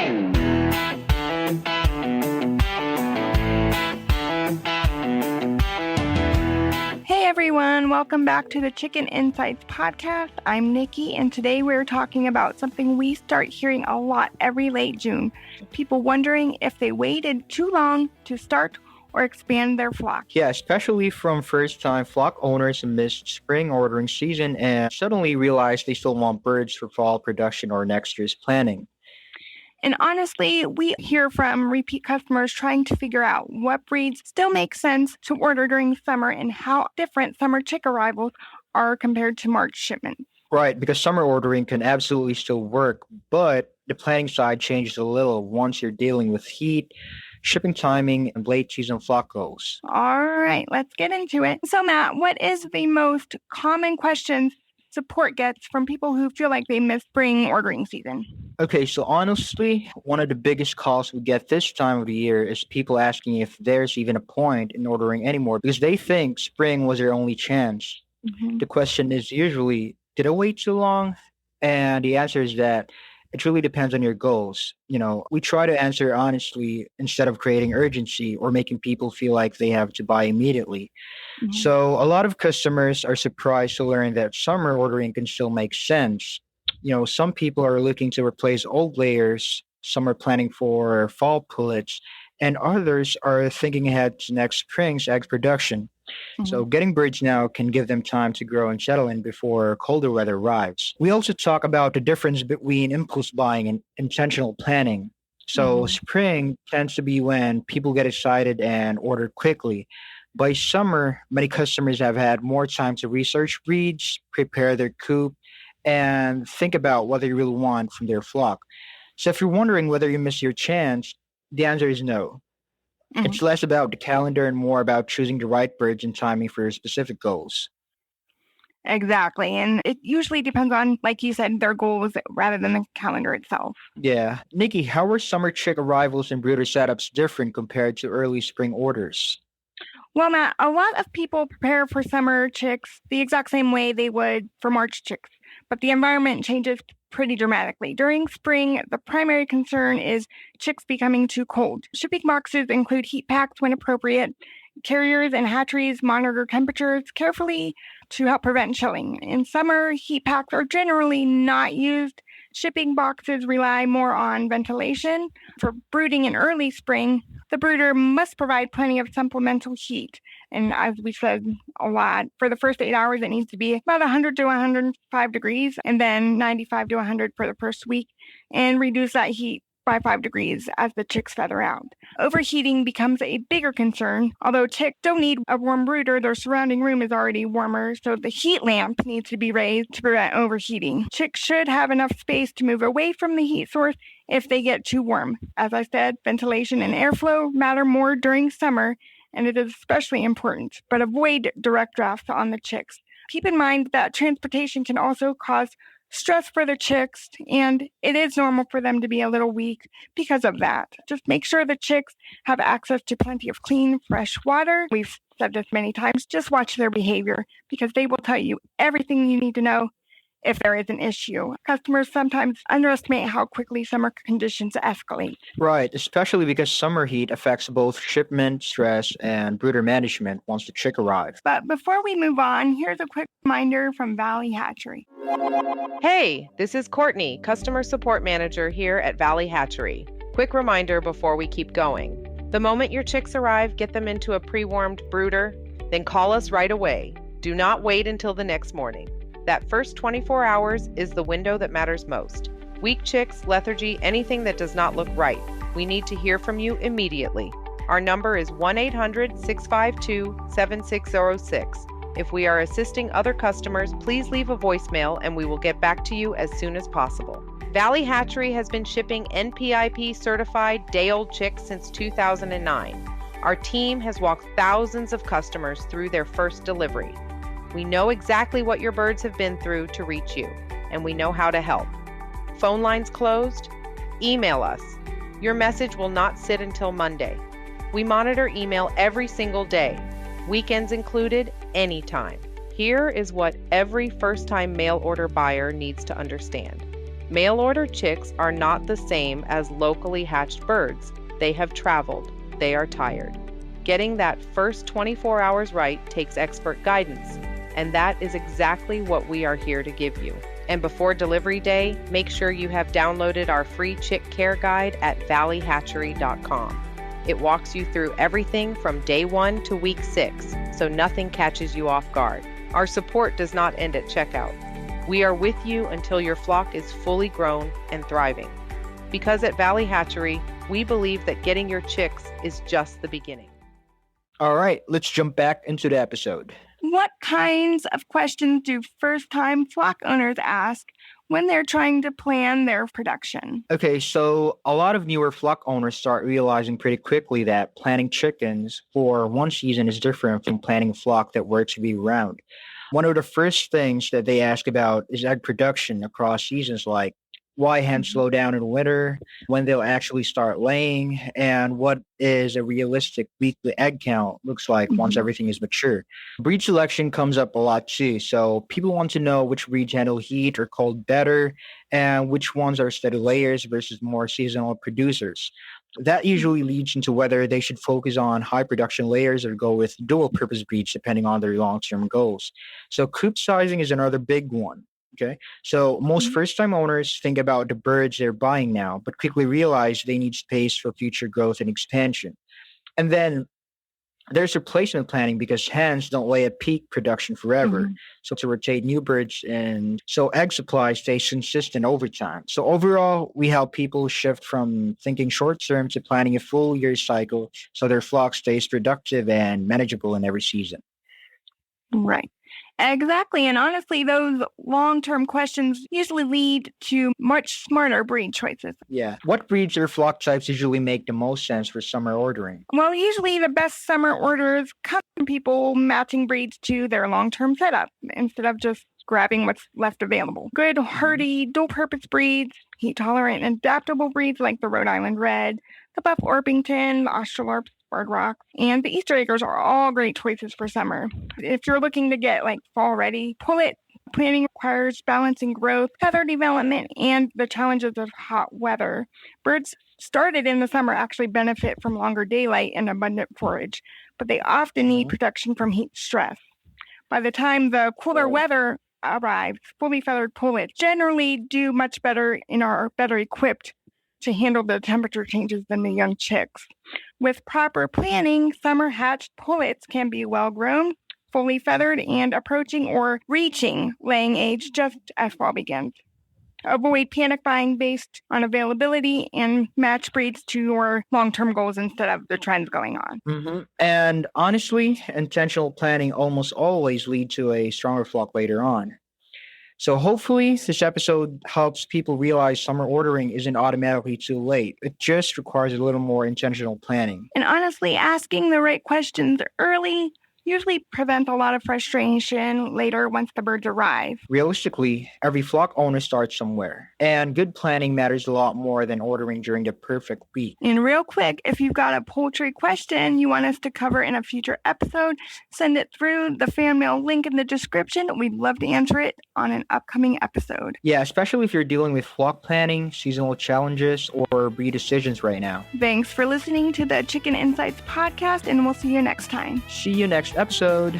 Hey everyone, welcome back to the Chicken Insights podcast. I'm Nikki, and today we're talking about something we start hearing a lot every late June. People wondering if they waited too long to start or expand their flock. Yeah, especially from first-time flock owners who missed spring ordering season and suddenly realize they still want birds for fall production or next year's planning. And honestly, we hear from repeat customers trying to figure out what breeds still make sense to order during summer and how different summer chick arrivals are compared to March shipments. Right, because summer ordering can absolutely still work, but the planning side changes a little once you're dealing with heat, shipping timing, and late season flock goals. All right, let's get into it. So Matt, what is the most common question support gets from people who feel like they missed spring ordering season? Okay, so honestly, one of the biggest calls we get this time of the year is people asking if there's even a point in ordering anymore because they think spring was their only chance. The question is usually, did I wait too long? And the answer is that it really depends on your goals. We try to answer honestly instead of creating urgency or making people feel like they have to buy immediately. So a lot of customers are surprised to learn that summer ordering can still make sense. Some people are looking to replace old layers, some are planning for fall pullets, and others are thinking ahead to next spring's egg production. So getting birds now can give them time to grow and settle in before colder weather arrives. We also talk about the difference between impulse buying and intentional planning. So spring tends to be when people get excited and order quickly. By summer, many customers have had more time to research breeds, prepare their coop, and think about what they really want from their flock. So if you're wondering whether you missed your chance, the answer is no. It's less about the calendar and more about choosing the right birds and timing for your specific goals. Exactly. And it usually depends on, like you said, their goals rather than the calendar itself. Yeah. Nikki, how are summer chick arrivals and brooder setups different compared to early spring orders? Well, Matt, a lot of people prepare for summer chicks the exact same way they would for March chicks, but the environment changes pretty dramatically. During spring, the primary concern is chicks becoming too cold. Shipping boxes include heat packs when appropriate. Carriers and hatcheries monitor temperatures carefully to help prevent chilling. In summer, heat packs are generally not used. Shipping boxes rely more on ventilation. For brooding in early spring, the brooder must provide plenty of supplemental heat. And as we said a lot, for the first 8 hours, it needs to be about 100 to 105 degrees, and then 95 to 100 for the first week, and reduce that heat by 5 degrees as the chicks feather out. Overheating becomes a bigger concern. Although chicks don't need a warm brooder, their surrounding room is already warmer, so the heat lamp needs to be raised to prevent overheating. Chicks should have enough space to move away from the heat source if they get too warm. As I said, ventilation and airflow matter more during summer, and it is especially important, but avoid direct drafts on the chicks. Keep in mind that transportation can also cause stress for the chicks, and it is normal for them to be a little weak because of that. Just make sure the chicks have access to plenty of clean, fresh water. We've said this many times. Just watch their behavior because they will tell you everything you need to know if there is an issue. Customers sometimes underestimate how quickly summer conditions escalate. Right, especially because summer heat affects both shipment, stress, and brooder management once the chick arrives. But before we move on, here's a quick reminder from Valley Hatchery. Hey, this is Courtney, Customer Support Manager here at Valley Hatchery. Quick reminder before we keep going. The moment your chicks arrive, get them into a pre-warmed brooder, then call us right away. Do not wait until the next morning. That first 24 hours is the window that matters most. Weak chicks, lethargy, anything that does not look right. We need to hear from you immediately. Our number is 1-800-652-7606. If we are assisting other customers, please leave a voicemail and we will get back to you as soon as possible. Valley Hatchery has been shipping NPIP certified day-old chicks since 2009. Our team has walked thousands of customers through their first delivery. We know exactly what your birds have been through to reach you, and we know how to help. Phone lines closed? Email us. Your message will not sit until Monday. We monitor email every single day, weekends included, anytime. Here is what every first-time mail order buyer needs to understand. Mail order chicks are not the same as locally hatched birds. They have traveled. They are tired. Getting that first 24 hours right takes expert guidance, and that is exactly what we are here to give you. And before delivery day, make sure you have downloaded our free chick care guide at valleyhatchery.com. It walks you through everything from day 1 to week 6, so nothing catches you off guard. Our support does not end at checkout. We are with you until your flock is fully grown and thriving. Because at Valley Hatchery, we believe that getting your chicks is just the beginning. All right, let's jump back into the episode. What kinds of questions do first-time flock owners ask when they're trying to plan their production? Okay, so a lot of newer flock owners start realizing pretty quickly that planning chickens for one season is different from planning a flock that works year-round. One of the first things that they ask about is egg production across seasons, like why hens slow down in winter, when they'll actually start laying, and what is a realistic weekly egg count looks like once everything is mature. Breed selection comes up a lot too, so people want to know which breeds handle heat or cold better, and which ones are steady layers versus more seasonal producers. That usually leads into whether they should focus on high production layers or go with dual purpose breeds depending on their long-term goals. So coop sizing is another big one. Okay, so most first-time owners think about the birds they're buying now, but quickly realize they need space for future growth and expansion. And then there's replacement planning because hens don't lay at peak production forever. So to rotate new birds and so egg supply stays consistent over time. So overall, we help people shift from thinking short-term to planning a full year cycle so their flock stays productive and manageable in every season. Right. Exactly. And honestly, those long-term questions usually lead to much smarter breed choices. Yeah. What breeds or flock types usually make the most sense for summer ordering? Well, usually the best summer orders come from people matching breeds to their long-term setup instead of just grabbing what's left available. Good, hardy, dual-purpose breeds, heat-tolerant and adaptable breeds like the Rhode Island Red, the Buff Orpington, the Australorp, Bird Rock, and the Easter Eggers are all great choices for summer. If you're looking to get fall ready, pullet planning requires balancing growth, feather development, and the challenges of hot weather. Birds started in the summer actually benefit from longer daylight and abundant forage, but they often need protection from heat stress. By the time the cooler weather arrives, fully feathered pullets generally do much better and are better equipped to handle the temperature changes than the young chicks. With proper planning, summer hatched pullets can be well grown, fully feathered, and approaching or reaching laying age just as fall begins. Avoid panic buying based on availability and match breeds to your long-term goals instead of the trends going on. And honestly, intentional planning almost always leads to a stronger flock later on. So hopefully this episode helps people realize summer ordering isn't automatically too late. It just requires a little more intentional planning. And honestly, asking the right questions early usually prevents a lot of frustration later once the birds arrive. Realistically, every flock owner starts somewhere, and good planning matters a lot more than ordering during the perfect week. And real quick, if you've got a poultry question you want us to cover in a future episode, send it through the fan mail link in the description. We'd love to answer it on an upcoming episode. Yeah, especially if you're dealing with flock planning, seasonal challenges, or breed decisions right now. Thanks for listening to the Chicken Insights podcast, and we'll see you next time. See you next episode.